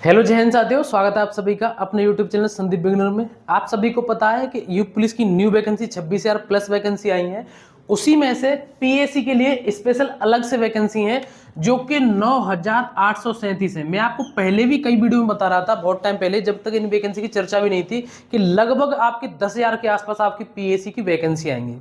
Hello जय हिंद साथियों, स्वागत है आप सभी का अपने यूट्यूब चैनल संदीप बिगनर में। आप सभी को पता है कि यूपी पुलिस की न्यू वैकेंसी 26,000 प्लस वैकेंसी आई है। उसी में से पीएससी के लिए स्पेशल अलग से वैकेंसी है जो कि 9,837 है। मैं आपको पहले भी कई वीडियो में बता रहा था, बहुत टाइम पहले, जब तक इन वैकेंसी की चर्चा भी नहीं थी, कि लगभग आपके 10,000 के आसपास आपकी पीएससी की वैकेंसी आएंगी।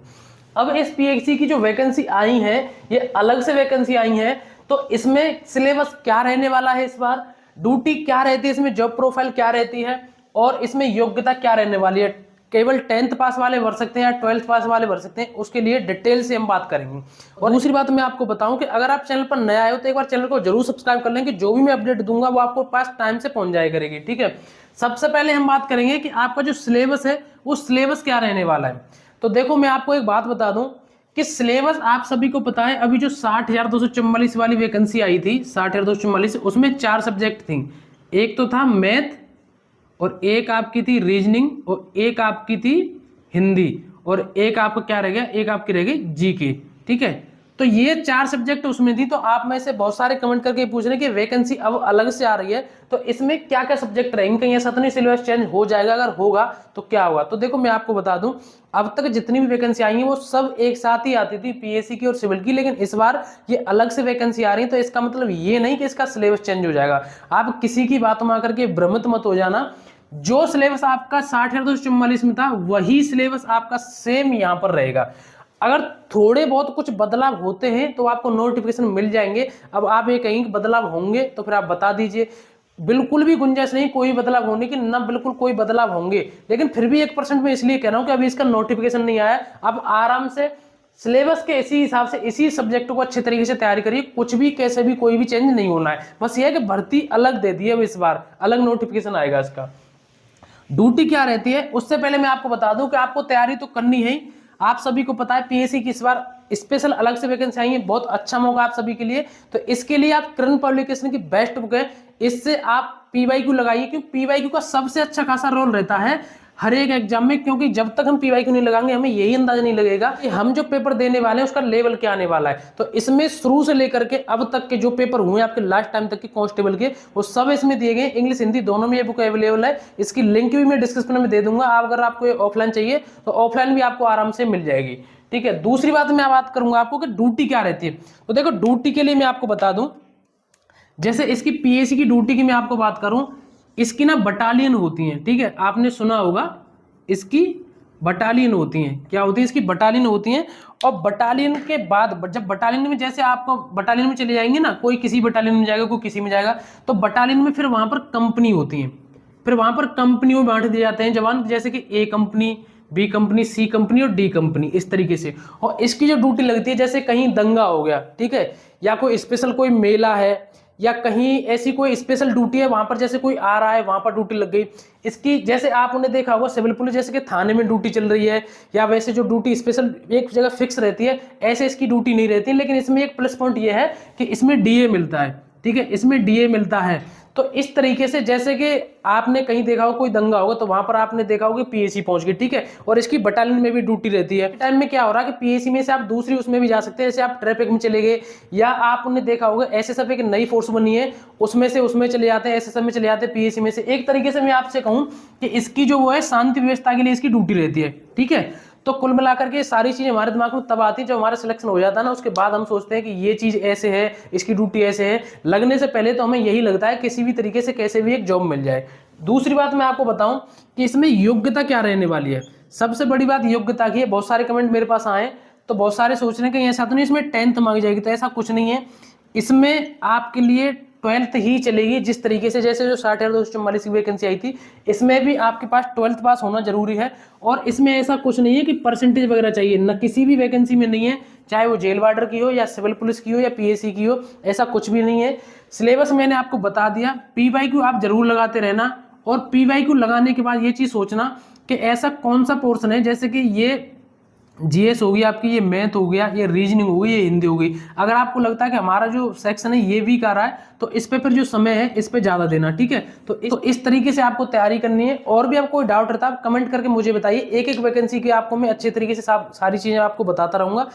अब इस पीएससी की जो वैकेंसी आई है, ये अलग से वैकेंसी आई है। तो इसमें सिलेबस क्या रहने वाला है, इस बार ड्यूटी क्या रहती है, इसमें जॉब प्रोफाइल क्या रहती है, और इसमें योग्यता क्या रहने वाली है। केवल 10th पास वाले भर सकते हैं या 12th पास वाले भर सकते हैं, उसके लिए डिटेल से हम बात करेंगे। और दूसरी बात मैं आपको बताऊं कि अगर आप चैनल पर नए आए हो तो एक बार चैनल को जरूर सब्सक्राइब कर लें कि जो भी मैं अपडेट दूंगा वो आपको पास टाइम से पहुंच जाया करेगी। ठीक है, सबसे पहले हम बात करेंगे कि आपका जो सिलेबस है वो सिलेबस क्या रहने वाला है। तो देखो, मैं आपको एक बात बता दूं कि सिलेबस आप सभी को पता है, अभी जो 60,244 वाली वैकेंसी आई थी, 60,244, उसमें 4 सब्जेक्ट थी। एक तो था मैथ, और एक आपकी थी रीजनिंग, और एक आपकी थी हिंदी, और एक आपका क्या रह गया, एक आपकी रह गई जीके। ठीक है, तो ये 4 सब्जेक्ट उसमें थी। तो आप में से बहुत सारे कमेंट करके पूछ रहे हैं कि वैकेंसी अब अलग से आ रही है, तो इसमें क्या क्या सब्जेक्ट रहेंगे, कहीं ऐसा तो नहीं सिलेबस चेंज हो जाएगा? अगर होगा तो क्या होगा? तो देखो, मैं आपको बता दूं, अब तक जितनी भी वैकेंसी आई है वो सब एक साथ ही आती थी, पीएससी की और सिविल की, लेकिन इस बार ये अलग से वैकेंसी आ रही है। तो इसका मतलब ये नहीं कि इसका सिलेबस चेंज हो जाएगा। आप किसी की बात में आकर के भ्रमित मत हो जाना। जो सिलेबस आपका 60,244 में था वही सिलेबस आपका सेम यहां पर रहेगा। अगर थोड़े बहुत कुछ बदलाव होते हैं तो आपको नोटिफिकेशन मिल जाएंगे। अब आप ये कहीं बदलाव होंगे तो फिर आप बता दीजिए। बिल्कुल भी गुंजाइश नहीं कोई बदलाव होने की, ना बिल्कुल कोई बदलाव होंगे, लेकिन फिर भी 1% में इसलिए कह रहा हूं कि अभी इसका नोटिफिकेशन नहीं आया। अब आराम से सिलेबस के इसी हिसाब से इसी सब्जेक्ट को अच्छे तरीके से तैयारी करिए। कुछ भी कैसे भी कोई भी चेंज नहीं होना है, बस ये है कि भर्ती अलग दे दी है। अब इस बार अलग नोटिफिकेशन आएगा इसका। ड्यूटी क्या रहती है उससे पहले मैं आपको बता दूं कि आपको तैयारी तो करनी है। आप सभी को पता है पीएससी की इस बार स्पेशल अलग से वैकेंसी आई है, बहुत अच्छा मौका आप सभी के लिए। तो इसके लिए आप करंट पब्लिकेशन की बेस्ट बुक है, इससे आप पीवाईक्यू लगाइए, क्योंकि पीवाईक्यू का सबसे अच्छा खासा रोल रहता है हर एक एग्जाम में। क्योंकि जब तक हम पीवाईक्यू नहीं लगाएंगे हमें यही अंदाजा नहीं लगेगा कि हम जो पेपर देने वाले हैं उसका लेवल क्या आने वाला है। तो इसमें शुरू से लेकर के अब तक के जो पेपर हुए आपके लास्ट टाइम तक के कांस्टेबल के, वो सब इसमें दिए गए। इंग्लिश हिंदी दोनों में ये बुक अवेलेबल है। इसकी लिंक भी मैं डिस्क्रिप्शन में दे दूंगा। आप अगर आपको ऑफलाइन चाहिए तो ऑफलाइन भी आपको आराम से मिल जाएगी। ठीक है, दूसरी बात मैं बात करूंगा आपको कि ड्यूटी क्या रहती है। तो देखो, ड्यूटी के लिए मैं आपको बता दूं, जैसे इसकी पीएससी की ड्यूटी की मैं आपको बात करूं, इसकी ना बटालियन होती हैं। ठीक है, आपने सुना होगा इसकी बटालियन होती हैं। क्या होती है? इसकी बटालियन होती हैं। और बटालियन के बाद जब बटालियन में, जैसे आपको बटालियन में चले जाएंगे ना, कोई किसी बटालियन में जाएगा, कोई किसी में जाएगा, तो बटालियन में फिर वहां पर कंपनी होती है। फिर वहां पर कंपनियों में बांट दिए जाते हैं जवान, जैसे कि ए कंपनी, बी कंपनी, सी कंपनी और डी कंपनी, इस तरीके से। और इसकी जो ड्यूटी लगती है, जैसे कहीं दंगा हो गया, ठीक है, या कोई स्पेशल कोई मेला है, या कहीं ऐसी कोई स्पेशल ड्यूटी है, वहां पर जैसे कोई आ रहा है वहां पर ड्यूटी लग गई इसकी। जैसे आपने देखा होगा सिविल पुलिस जैसे कि थाने में ड्यूटी चल रही है, या वैसे जो ड्यूटी स्पेशल एक जगह फिक्स रहती है, ऐसे इसकी ड्यूटी नहीं रहती। लेकिन इसमें एक प्लस पॉइंट ये है कि इसमें डीए मिलता है। ठीक है, इसमें डीए मिलता है। तो इस तरीके से, जैसे कि आपने कहीं देखा हो कोई दंगा होगा तो वहां पर आपने देखा होगा पीएससी पहुंच गई। ठीक है, और इसकी बटालियन में भी ड्यूटी रहती है। टाइम में क्या हो रहा है कि पीएससी में से आप दूसरी उसमें भी जा सकते हैं, जैसे आप ट्रैफिक में चले गए, या आपने देखा होगा एसएसएफ एक नई फोर्स बनी है, उसमें से उसमें चले जाते हैं, एसएसएफ में चले जाते हैं, पीएससी में से। एक तरीके से मैं आपसे कहूं कि इसकी जो वो है शांति व्यवस्था के लिए इसकी ड्यूटी रहती है। ठीक है, तो कुल मिलाकर के सारी चीजें हमारे दिमाग में तब आती है जब हमारा सिलेक्शन हो जाता है ना, उसके बाद हम सोचते हैं कि ये चीज ऐसे है, इसकी ड्यूटी ऐसे है। लगने से पहले तो हमें यही लगता है किसी भी तरीके से कैसे भी एक जॉब मिल जाए। दूसरी बात मैं आपको बताऊं कि इसमें योग्यता क्या रहने वाली है। सबसे बड़ी बात योग्यता की है। बहुत सारे कमेंट मेरे पास आए तो बहुत सारे सोच रहे हैं कि ऐसा तो नहीं इसमें 10th मांगी जाएगी, तो ऐसा कुछ नहीं है। इसमें आपके लिए 12th ही चलेगी। जिस तरीके से जैसे जो 60,244 की वैकेंसी आई थी, इसमें भी आपके पास 12th पास होना जरूरी है। और इसमें ऐसा कुछ नहीं है कि परसेंटेज वगैरह चाहिए, न किसी भी वैकेंसी में नहीं है, चाहे वो जेल वार्डर की हो या सिविल पुलिस की हो या पीएससी की हो, ऐसा कुछ भी नहीं है। सिलेबस मैंने आपको बता दिया। पीवाईक्यू आप जरूर लगाते रहना, और पीवाईक्यू लगाने के बाद ये चीज सोचना कि ऐसा कौन सा पोर्शन है, जैसे कि ये जीएस हो गई आपकी, ये मैथ हो गया, ये रीजनिंग हो गई, ये हिंदी हो गई। अगर आपको लगता है कि हमारा जो सेक्शन है ये वीक आ रहा है तो इस पे फिर जो समय है इस पे ज्यादा देना। ठीक है, तो इस तरीके से आपको तैयारी करनी है। और भी आपको कोई डाउट रहता है आप कमेंट करके मुझे बताइए। एक एक वैकेंसी की आपको मैं अच्छे तरीके से सारी चीजें आपको बताता रहूंगा।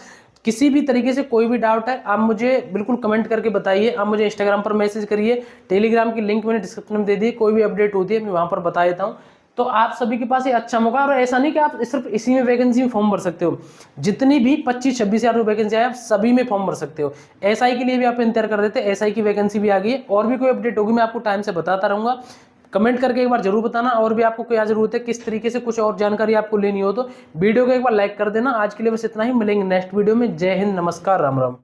किसी भी तरीके से कोई भी डाउट है आप मुझे बिल्कुल कमेंट करके बताइए, आप मुझे इंस्टाग्राम पर मैसेज करिए, टेलीग्राम की लिंक मैंने डिस्क्रिप्शन में दे दी, कोई भी अपडेट होती है मैं वहाँ पर बता देता हूँ। तो आप सभी के पास ये अच्छा मौका, और ऐसा नहीं कि आप सिर्फ इसी में वैकेंसी में फॉर्म भर सकते हो, जितनी भी 25-26 हज़ार वैकेंसी है आप सभी में फॉर्म भर सकते हो। एसआई के लिए भी आप इंतजार कर देते, एसआई की वैकेंसी भी आ गई है, और भी कोई अपडेट होगी मैं आपको टाइम से बताता रहूंगा। कमेंट करके एक बार जरूर बताना, और भी आपको क्या जरूरत है, किस तरीके से कुछ और जानकारी आपको लेनी हो तो वीडियो को एक बार लाइक कर देना। आज के लिए बस इतना ही, मिलेंगे नेक्स्ट वीडियो में। जय हिंद, नमस्कार, राम राम।